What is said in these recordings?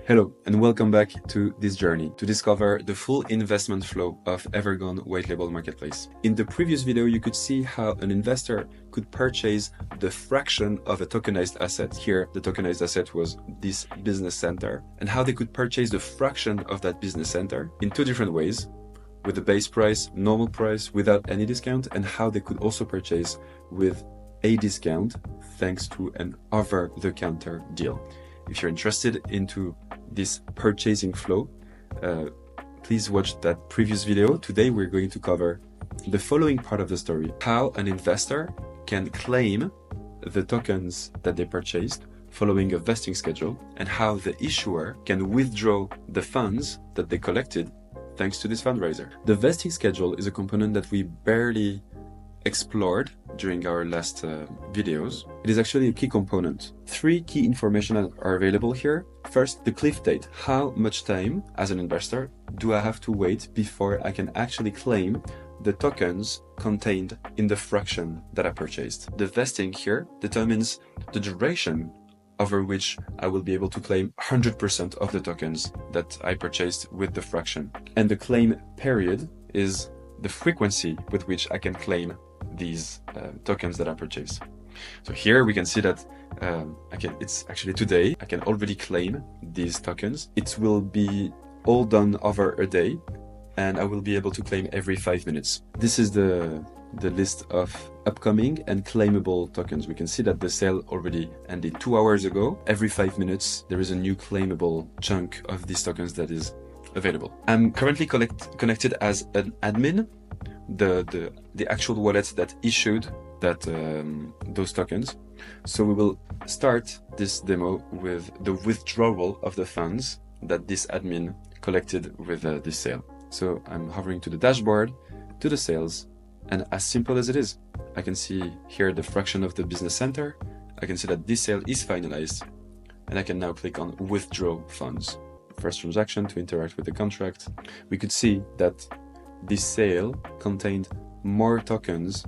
Hello and welcome back to this journey to discover the full investment flow of Evergon white label marketplace. In the previous video, you could see how an investor could purchase the fraction of a tokenized asset. Here, the tokenized asset was this business center, and how they could purchase the fraction of that business center in two different ways: with the base price, normal price, without any discount, and how they could also purchase with a discount thanks to an over-the-counter deal. If you're interested into this purchasing flow, please watch that previous video. Today we're going to cover the following part of the story: how an investor can claim the tokens that they purchased following a vesting schedule, and how the issuer can withdraw the funds that they collected thanks to this fundraiser. The vesting schedule is a component that we barely explored during our last videos. It is actually a key component. Three key information are available here. First, the cliff date. How much time as an investor do I have to wait before I can actually claim the tokens contained in the fraction that I purchased? The vesting here determines the duration over which I will be able to claim 100% of the tokens that I purchased with the fraction. And the claim period is the frequency with which I can claim these tokens that I purchased. So here we can see that it's actually today I can already claim these tokens. It will be all done over a day, and I will be able to claim every 5 minutes. This is the list of upcoming and claimable tokens. We can see that the sale already ended 2 hours ago. Every 5 minutes there is a new claimable chunk of these tokens that is available. I'm currently connected as an admin, the actual wallet that issued that those tokens. So we will start this demo with the withdrawal of the funds that this admin collected with this sale. So I'm hovering to the dashboard, to the sales, and as simple as it is, I can see here the fraction of the business center. I can see that this sale is finalized, and I can now click on withdraw funds. First transaction to interact with the contract. We could see that this sale contained more tokens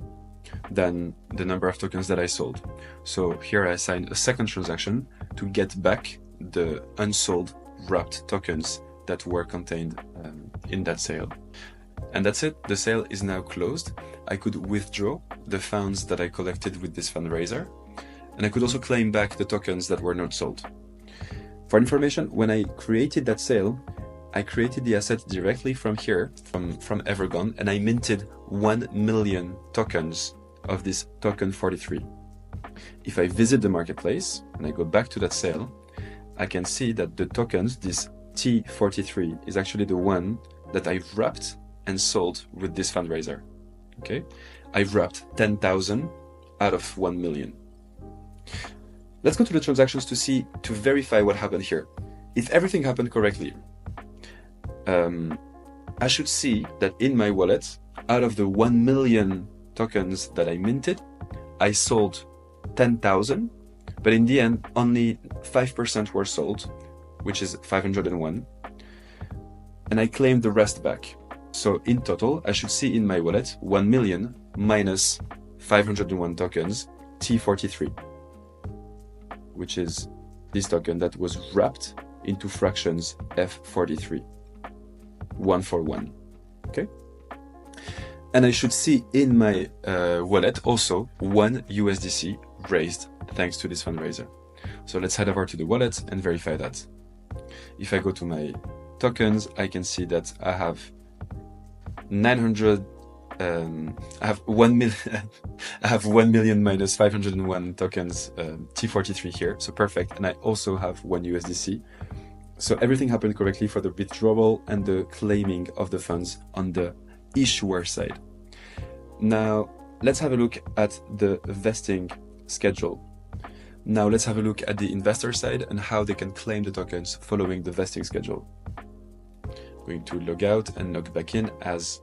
than the number of tokens that I sold. So here I signed a second transaction to get back the unsold wrapped tokens that were contained in that sale. And that's it. The sale is now closed. I could withdraw the funds that I collected with this fundraiser, and I could also claim back the tokens that were not sold. For information, when I created that sale, I created the asset directly from here, from Evergon, and I minted 1 million tokens of this token 43. If I visit the marketplace and I go back to that sale, I can see that the tokens, this T43, is actually the one that I wrapped and sold with this fundraiser. Okay, I wrapped 10,000 out of 1 million. Let's go to the transactions to verify what happened here. If everything happened correctly, I should see that in my wallet, out of the 1 million tokens that I minted, I sold 10,000, but in the end, only 5% were sold, which is 501, and I claimed the rest back. So in total, I should see in my wallet 1 million minus 501 tokens, T43, which is this token that was wrapped into fractions F43. 1 for 1. Okay, and I should see in my wallet also 1 USDC raised thanks to this fundraiser. So let's head over to the wallet and verify that. If I go to my tokens, I can see that I have 900. I have 1 million. I have 1 million minus 501 tokens, T43 here. So perfect, and I also have 1 USDC. So everything happened correctly for the withdrawal and the claiming of the funds on the issuer side. Now, let's have a look at the vesting schedule. Now, let's have a look at the investor side and how they can claim the tokens following the vesting schedule. I'm going to log out and log back in as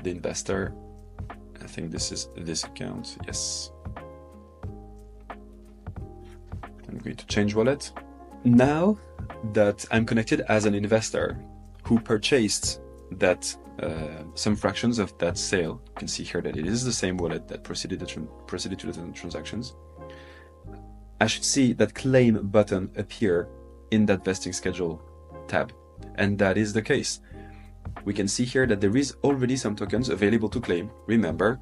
the investor. I think this is this account. Yes. I'm going to change wallet. Now that I'm connected as an investor who purchased that some fractions of that sale, you can see here that it is the same wallet that proceeded to the transactions. I should see that claim button appear in that vesting schedule tab. And that is the case. We can see here that there is already some tokens available to claim. Remember,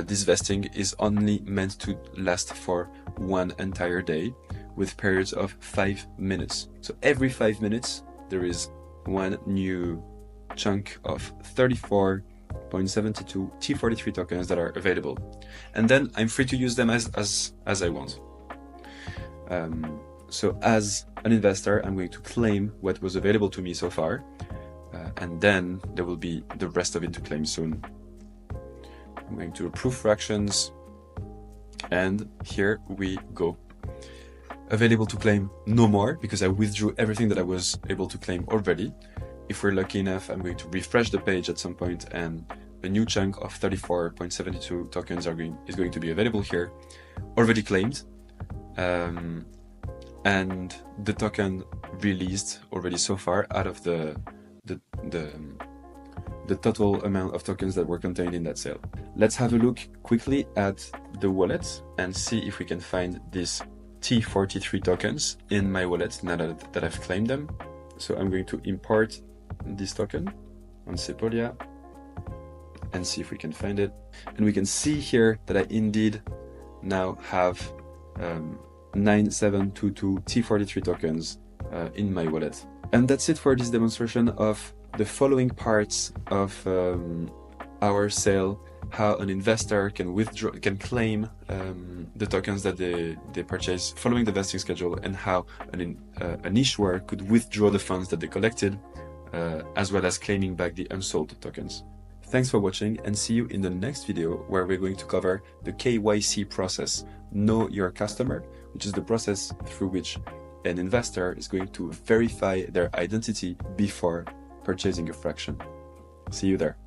this vesting is only meant to last for one entire day with periods of 5 minutes. So every 5 minutes, there is one new chunk of 34.72 T43 tokens that are available. And then I'm free to use them as I want. So as an investor, I'm going to claim what was available to me so far. And then there will be the rest of it to claim soon. I'm going to approve fractions, and here we go. Available to claim no more, because I withdrew everything that I was able to claim already. If we're lucky enough, I'm going to refresh the page at some point, and a new chunk of 34.72 tokens is going to be available here, already claimed. And the token released already so far out of the total amount of tokens that were contained in that sale. Let's have a look quickly at the wallet and see if we can find these T43 tokens in my wallet now that I've claimed them. So I'm going to import this token on Sepolia and see if we can find it. And we can see here that I indeed now have 9722 T43 tokens in my wallet. And that's it for this demonstration of the following parts of our sale, how an investor can claim the tokens that they purchase following the vesting schedule, and how an issuer could withdraw the funds that they collected, as well as claiming back the unsold tokens. Thanks for watching, and see you in the next video, where we're going to cover the KYC process, Know Your Customer, which is the process through which an investor is going to verify their identity before purchasing a fraction. See you there.